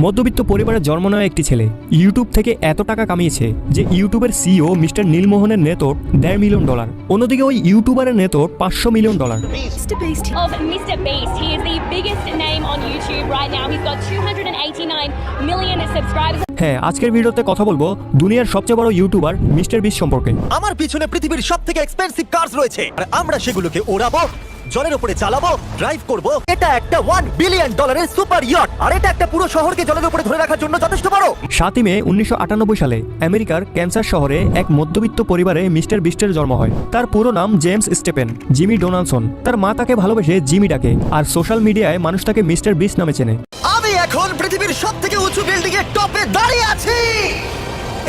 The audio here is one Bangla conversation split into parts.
মধ্যবিত্ত পরিবারে জন্ম নেওয়া একটি ছেলে ইউটিউব থেকে এত টাকা কামিয়েছে যে ইউটিউবের সিইও মিস্টার নীলমোহনের নেতর $1.5 মিলিয়ন। অন্যদিকে ওই ইউটিউবারের নেতর $500 million. Of Mr. Beast. He is the biggest name on YouTube right now. He's got 289 million subscribers. হ্যাঁ, আজকের ভিডিওতে কথা বলবো দুনিয়ার সবচেয়ে বড় ইউটিউবার মিস্টার বিস্ট সম্পর্কে। আমার পিছনে পৃথিবীর সবথেকে এক্সপেন্সিভ কার্স রয়েছে আর আমরা সেগুলোকে ওড়াবো, জলের উপরে চালাবো, ড্রাইভ করব। এটা একটা $1 বিলিয়ন সুপার ইয়ট, আর এটা একটা পুরো শহরকে জলের উপরে ধরে রাখার জন্য যথেষ্ট বড়। 7 মে 1998 সালে আমেরিকার ক্যান্সাস শহরে এক মধ্যবিত্ত পরিবারে মিস্টার বিস্টের জন্ম হয়। তার পুরো নাম জেমস স্টেপেন জিমি ডোনালসন। তার মা তাকে ভালোবেসে জিমি ডাকে, আর সোশ্যাল মিডিয়ায় মানুষ তাকে মিস্টার বিস্ট নামে চেনে। আমি এখন পৃথিবীর সবথেকে উঁচু বিল্ডিং এর টপে দাঁড়িয়ে আছি।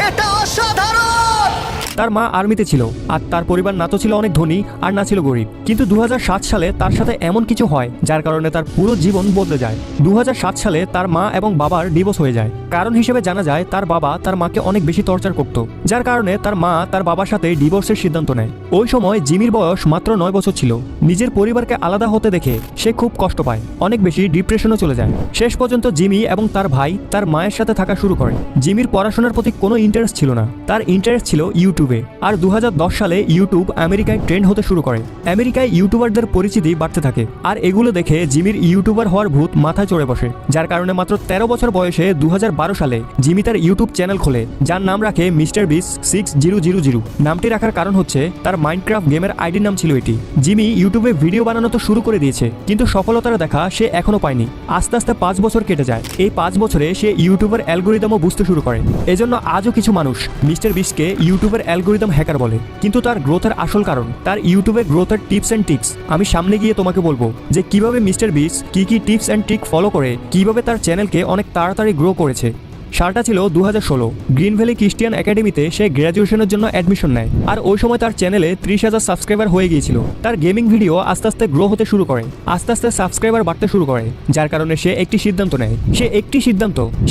এটা অসাধারণ। তার মা আর্মিতে ছিল, আর তার পরিবার না তো ছিল অনেক ধনী আর না ছিল গরিব। কিন্তু 2007 সালে তার সাথে এমন কিছু হয় যার কারণে তার পুরো জীবন বদলে যায়। 2007 সালে তার মা এবং বাবার ডিভোর্স হয়ে যায়। কারণ হিসেবে জানা যায় তার বাবা তার মাকে অনেক বেশি টর্চার করত, যার কারণে তার মা তার বাবার সাথে ডিভোর্সের সিদ্ধান্ত নেয়। ওই সময় জিমির বয়স মাত্র 9 বছর ছিল। নিজের পরিবারকে আলাদা হতে দেখে সে খুব কষ্ট পায়, অনেক বেশি ডিপ্রেশনে চলে যায়। শেষ পর্যন্ত জিমি এবং তার ভাই তার মায়ের সাথে থাকা শুরু করে। জিমির পড়াশোনার প্রতি কোনো ইন্টারেস্ট ছিল না, তার ইন্টারেস্ট ছিল ইউটিউবে। আর 2010 সালে ইউটিউব আমেরিকায় ট্রেন্ড হতে শুরু করে। আমেরিকায় ইউটিউবারদের পরিচিতি বাড়তে থাকে, আর এগুলো দেখে জিমির ইউটিউবার হওয়ার ভূত মাথায় চড়ে বসে। যার কারণে মাত্র 13 বছর বয়সে 2012 সালে জিমি তার ইউটিউব চ্যানেল খোলে, যার নাম রাখে মিস্টার বিস্ট 6000। নামটি রাখার কারণ হচ্ছে তার মাইনক্রাফট গেমের আইডির নাম ছিল এটি। জিমি ইউটিউবে ভিডিও বানানো তো শুরু করে দিয়েছে, কিন্তু সফলতার দেখা সে এখনো পায়নি। আস্তে আস্তে 5 বছর কেটে যায়। এই 5 বছরে সে ইউটিউবের অ্যালগোরিদমও বুঝতে শুরু করে। এজন্য আজও কিছু মানুষ মিস্টার বিস্টকে ইউটিউবের অ্যালগোরিদম হ্যাকার বলে। কিন্তু তার গ্রোথের আসল কারণ তার ইউটিউবে গ্রোথের টিপস অ্যান্ড ট্রিক্স। আমি সামনে গিয়ে তোমাকে বলবো যে কিভাবে মিস্টার বিস্ট কি টিপস অ্যান্ড ট্রিক ফলো করে কিভাবে তার চ্যানেলকে অনেক তাড়াতাড়ি গ্রো করেছে। সালটা ছিল 2016। গ্রিন ভ্যালি খ্রিস্টিয়ান একাডেমিতে সে গ্র্যাজুয়েশনের জন্য অ্যাডমিশন নেয়, আর ওই সময় তার চ্যানেলে 30,000 সাবস্ক্রাইবার হয়ে গিয়েছিল। তার গেমিং ভিডিও আস্তে আস্তে গ্রো হতে শুরু করে, আস্তে আস্তে সাবস্ক্রাইবার বাড়তে শুরু করে, যার কারণে সে একটি সিদ্ধান্ত নেয়।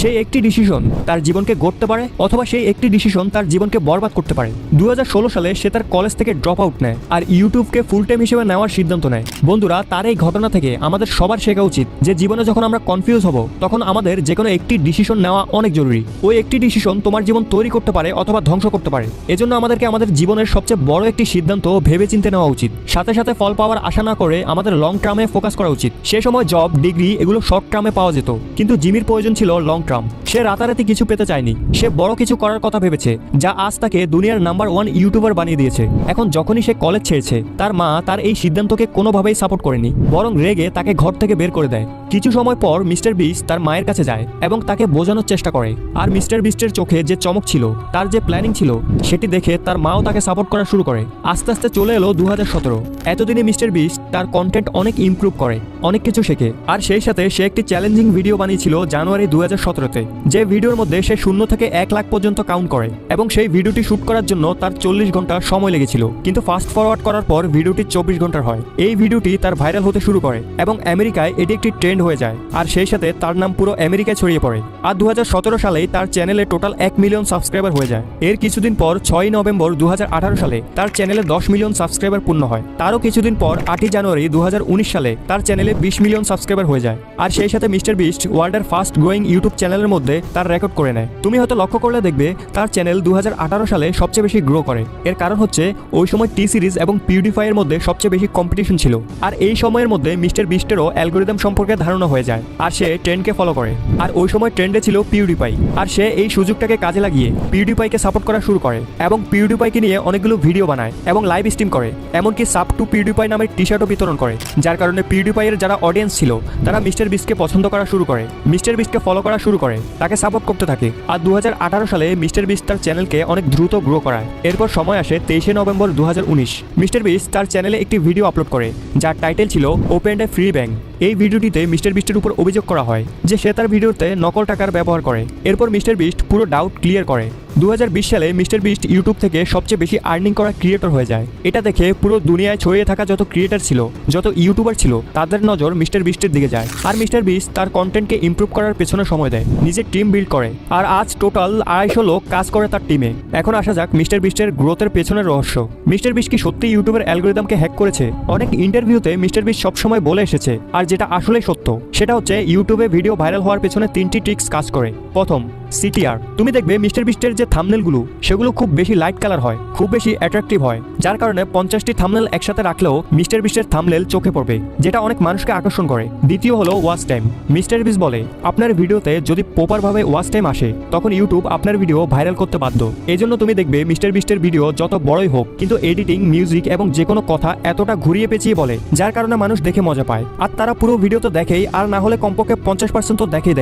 সেই একটি ডিসিশন তার জীবনকে গড়তে পারে, অথবা সেই একটি ডিসিশন তার জীবনকে বরবাদ করতে পারে। 2016 সালে সে তার কলেজ থেকে ড্রপ আউট নেয়, আর ইউটিউবকে ফুল টাইম হিসেবে নেওয়ার সিদ্ধান্ত নেয়। বন্ধুরা, তার এই ঘটনা থেকে আমাদের সবার শেখা উচিত যে জীবনে যখন আমরা কনফিউজ হব তখন আমাদের যে কোনো একটি ডিসিশন নেওয়া অনেক জরুরি। ওই একটি ডিসিশন তোমার জীবন তৈরি করতে পারে অথবা ধ্বংস করতে পারে। এজন্য আমাদেরকে আমাদের জীবনের সবচেয়ে বড় একটি সিদ্ধান্ত ভেবে চিন্তে নেওয়া উচিত। সাথে সাথে ফল পাওয়ার আশা না করে আমাদের লং টার্মে ফোকাস করা উচিত। সে সময় জব, ডিগ্রি এগুলো শর্ট টার্মে পাওয়া যেত, কিন্তু জিমির প্রয়োজন ছিল লং টার্ম। সে রাতারাতি কিছু পেতে চায়নি, সে বড় কিছু করার কথা ভেবেছে, যা আজ তাকে দুনিয়ার নাম্বার 1 ইউটিউবার বানিয়ে দিয়েছে। এখন যখনই সে কলেজ ছেড়েছে, তার মা তার এই সিদ্ধান্তকে কোনোভাবেই সাপোর্ট করেনি, বরং রেগে তাকে ঘর থেকে বের করে দেয়। কিছু সময় পর মিস্টার বিস্ট তার মায়ের কাছে যায় এবং তাকে বোঝানোর চেষ্টা করে। আর মিস্টার বিস্টের চোখে যে চমক ছিল, তার যে প্ল্যানিং ছিল, সেটি দেখে তার মাও তাকে সাপোর্ট করা শুরু করে। আস্তে আস্তে চলে এলো 2017। এতদিনে মিস্টার বিস্ট তার কন্টেন্ট অনেক ইমপ্রুভ করে, অনেক কিছু শেখে। আর সেই সাথে সে একটি চ্যালেঞ্জিং ভিডিও বানিয়েছিল জানুয়ারি 2017-তে, যে ভিডিওর মধ্যে সে 0 থেকে 1 লাখ পর্যন্ত কাউন্ট করে, এবং সেই ভিডিওটি শুট করার জন্য তার 40 ঘন্টা সময় লেগেছিল। কিন্তু ফাস্ট ফরওয়ার্ড করার পর ভিডিওটি 24 ঘন্টার হয়। এই ভিডিওটি তার ভাইরাল হতে শুরু করে এবং আমেরিকায় এটি একটি ট্রেন্ড হয়ে যায়, আর সেই সাথে তার নাম পুরো আমেরিকায় ছড়িয়ে পড়ে। আর 2017 সালেই তার চ্যানেলে টোটাল 1 মিলিয়ন সাবস্ক্রাইবার হয়ে যায়। এর কিছুদিন পর 6 নভেম্বর 2018 সালে তার চ্যানেলে 10 মিলিয়ন সাবস্ক্রাইবার পূর্ণ হয়। তারও কিছুদিন পর 8 জানুয়ারি 2019 সালে তার চ্যানেলে 20 মিলিয়ন সাবস্ক্রাইবার হয়ে যায়। আর সেই সাথে মিস্টার বিস্ট ওয়ার্ল্ডের ফাস্ট গ্রোয়িং ইউটিউব চ্যানেলের মধ্যে তার রেকর্ড করে নেয়। তুমি হয়তো লক্ষ্য করলে দেখবে তার চ্যানেল 2018 সালে সবচেয়ে বেশি গ্রো করে। এর কারণ হচ্ছে ওই সময় টি সিরিজ এবং পিউডিফাইয়ের মধ্যে সবচেয়ে বেশি কম্পিটিশন ছিল, আর এই সময়ের মধ্যে মিস্টার বিস্টেরও অ্যালগোরিদম সম্পর্কে ধারণা হয়ে যায়, আর সে ট্রেন্ডকে ফলো করে। আর ওই সময় ট্রেন্ডে ছিল পিউডিফাই, আর সে এই সুযোগটাকে কাজে লাগিয়ে পিউডিফাইকে সাপোর্ট করা শুরু করে এবং পিউডিফাইকে নিয়ে অনেকগুলো ভিডিও বানায় এবং লাইভ স্ট্রিম করে, এমনকি সাব টু পিউডিফাই নামের টি শার্টও বিতরণ করে। যার কারণে পিউডিফাইয়ের যারা অডিয়েন্স ছিল তারা মিস্টার বিস্টকে পছন্দ করা শুরু করে, মিস্টার বিস্টকে ফলো করা শুরু করে, তাকে সাপোর্ট করতে থাকে। আর 2018 সালে মিস্টার বিস্ট তার চ্যানেলকে অনেক দ্রুত গ্রো করায়। এরপর সময় আসে 23 নভেম্বর 2019। মিস্টার বিস্ট তার চ্যানেলে একটি ভিডিও আপলোড করে যার টাইটেল ছিল ওপেন এ ফ্রি ব্যাংক। এই ভিডিওটিতে মিস্টার বিস্টের উপর অভিযোগ করা হয় যে সে তার ভিডিওতে নকল টাকার ব্যবহার করে। এরপর মিস্টার বিস্ট পুরো ডাউট ক্লিয়ার করে 2020 সালে মিস্টার বিস্ট ইউটিউব থেকে সবচেয়ে বেশি আর্নিং করা ক্রিয়েটর হয়ে যায়। এটা দেখে পুরো দুনিয়ায় ছড়িয়ে থাকা যত ক্রিয়েটর ছিল, যত ইউটিউবার ছিল, তাদের নজর মিস্টার বিস্টের দিকে যায়। আর মিস্টার বিস্ট তার কন্টেন্টকে ইমপ্রুভ করার পেছনে সময় দেয়, নিজের টিম বিল্ড করে। আর আজ টোটাল 250 লোক কাজ করে তার টিমে। এখন আসা যাক মিস্টার বিস্টের গ্রোথের পেছনের রহস্য। মিস্টার বিস্ট কি সত্যি ইউটিউবের অ্যালগরিদমকে হ্যাক করেছে? অনেক ইন্টারভিউতে মিস্টার বিস্ট সবসময় বলে এসেছে, আর যেটা আসলেই সত্য সেটা হচ্ছে ইউটিউবে ভিডিও ভাইরাল হওয়ার পেছনে 3টি ট্রিক্স কাজ করে। প্রথম, সিটিআর। তুমি দেখবে মিস্টার বিস্টের যে থাম্বনেলগুলো সেগুলো খুব বেশি লাইট কালার হয়, খুব বেশি অ্যাট্রাকটিভ হয়, যার কারণে 50টি থাম্বনেল একসাথে রাখলেও মিস্টার বিস্টের থাম্বনেল চোখে পড়বে, যেটা অনেক মানুষকে আকর্ষণ করে। দ্বিতীয় হলো ওয়াচ টাইম। মিস্টার বিস্ট বলে আপনার ভিডিওতে যদি প্রপারভাবে ওয়াচ টাইম আসে তখন ইউটিউব আপনার ভিডিও ভাইরাল করতে বাধ্য। এই জন্য তুমি দেখবে মিস্টার বিস্টের ভিডিও যত বড়ই হোক কিন্তু এডিটিং, মিউজিক এবং যে কোনো কথা এতটা ঘুরিয়ে পেঁচিয়ে বলে, যার কারণে মানুষ দেখে মজা পায়। আর তারা পুরো ভিডিও তো দেখেই, আর না হলে কমপক্ষে 50% তো দেখে,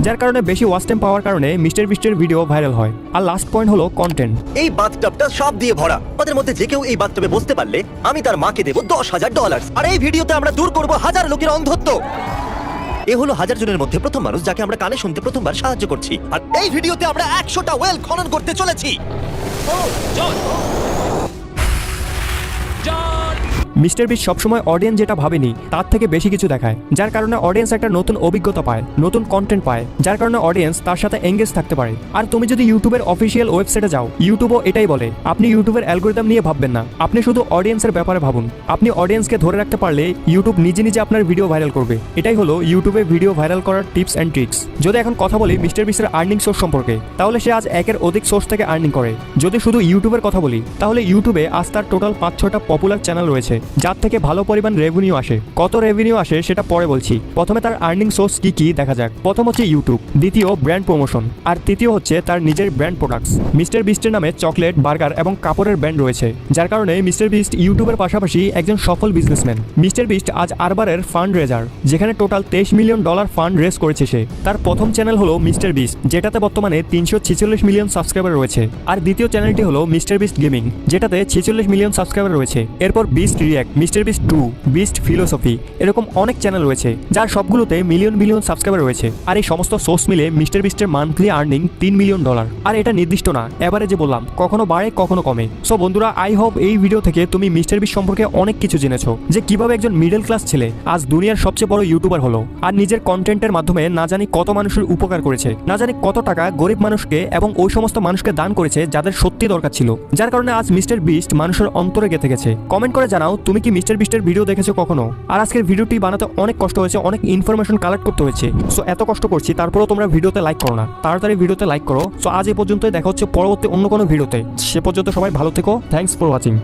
যার কারণে বেশি ওয়াচ টাইম পাওয়ার কারণে মিস্টার বিস্টের ভিডিও ভাইরাল হয়। আর লাস্ট পয়েন্ট হলো কন্টেন্ট। এই বাথটাবটা সব দিয়ে ভরা। ওদের মধ্যে যে কেউ এই বাথটাবে বসতে পারলে আমি তার মাকে দেবো $10,000। আর এই ভিডিওতে আমরা দূর করব 1000 লোকের অন্ধত্ব। এ হলো 1000 জনের মধ্যে প্রথম মানুষ যাকে আমরা কানে শুনতে প্রথমবার সাহায্য করছি। আর এই ভিডিওতে আমরা 100টা ওয়েল খনন করতে চলেছি। মিস্টার বিস্ট সবসময় অডিয়েন্স যেটা ভাবেনি তার থেকে বেশি কিছু দেখায়, যার কারণে অডিয়েন্স একটা নতুন অভিজ্ঞতা পায়, নতুন কন্টেন্ট পায়, যার কারণে অডিয়েন্স তার সাথে এঙ্গেজ থাকতে পারে। আর তুমি যদি ইউটিউবের অফিসিয়াল ওয়েবসাইটে যাও, ইউটিউবও এটাই বলে আপনি ইউটিউবের অ্যালগরিদম নিয়ে ভাববেন না, আপনি শুধু অডিয়েন্সের ব্যাপারে ভাবুন। আপনি অডিয়েন্সকে ধরে রাখতে পারলে ইউটিউব নিজে নিজে আপনার ভিডিও ভাইরাল করবে। এটাই হলো ইউটিউবে ভিডিও ভাইরাল করার টিপস অ্যান্ড ট্রিক্স। যদি এখন কথা বলি মিস্টার বিস্টের আর্নিং সোর্স সম্পর্কে, তাহলে সে আজ একের অধিক সোর্স থেকে আর্নিং করে। যদি শুধু ইউটিউবের কথা বলি তাহলে ইউটিউবে আজ তার টোটাল 5-6টা পপুলার চ্যানেল রয়েছে, যার থেকে ভালো পরিমাণ রেভিনিউ আসে। কত রেভিনিউ আসে সেটা পরে বলছি, প্রথমে তার আর্নিং সোর্স কি কি দেখা যাক। প্রথম হচ্ছে ইউটিউব, দ্বিতীয় ব্র্যান্ড প্রমোশন, আর তৃতীয় হচ্ছে তার নিজের ব্র্যান্ড প্রোডাক্টস। মিস্টার বিস্টের নামে চকলেট, বার্গার এবং কাপড়ের ব্র্যান্ড রয়েছে, যার কারণে মিস্টার বিস্ট ইউটিউবের পাশাপাশি একজন সফল বিজনেসম্যান। মিস্টার বিস্ট আজ আরবারের ফান্ড রেজার, যেখানে টোটাল $23 মিলিয়ন ফান্ড রেজ করেছে সে। তার প্রথম চ্যানেল হলো মিস্টার বিস্ট, যেটাতে বর্তমানে 346 মিলিয়ন সাবস্ক্রাইবার রয়েছে। আর দ্বিতীয় চ্যানেলটি হলো মিস্টার বিস্ট গেমিং, যেটাতে 46 মিলিয়ন সাবস্ক্রাইবার রয়েছে। এরপর beast react, mister beast 2, beast philosophy, এরকম অনেক চ্যানেল রয়েছে যার সবগুলোতে মিলিয়ন সাবস্ক্রাইবার রয়েছে। আর এই সমস্ত সোর্স মিলে মিস্টার বিস্টের মান্থলি আর্নিং $3 মিলিয়ন। আর এটা নির্দিষ্ট না, এবারে যে বললাম কখনো বাড়ে কখনো কমে। সো বন্ধুরা, আই হোপ এই ভিডিও থেকে তুমি মিস্টার বিস্ট সম্পর্কে অনেক কিছু জেনেছো, যে কিভাবে একজন মিডল ক্লাস ছেলে আজ দুনিয়ার সবচেয়ে বড় ইউটিউবার হলো, আর নিজের কন্টেন্টের মাধ্যমে না জানি কত মানুষের উপকার করেছে, না জানি কত টাকা গরিব মানুষকে এবং ওই সমস্ত মানুষকে দান করেছে যাদের সত্যি দরকার ছিল, যার কারণে আজ মিস্টার বিস্ট মানুষের অন্তরে গেঁথে গেছে। কমেন্ট করে জানাও তুমি কি মিস্টার বিস্টের ভিডিও দেখেছো কখনো। আর আজকের ভিডিওটি বানাতে অনেক কষ্ট হয়েছে, অনেক ইনফরমেশন কালেক্ট করতে হয়েছে। সো এত কষ্ট করছি, তারপরেও তোমরা ভিডিওতে লাইক করো না, তাড়াতাড়ি ভিডিওতে লাইক করো। সো আজ এই পর্যন্তই, দেখা হচ্ছে পরবর্তী অন্য কোনো ভিডিওতে। সে পর্যন্ত সবাই ভালো থেকো। Thanks for watching.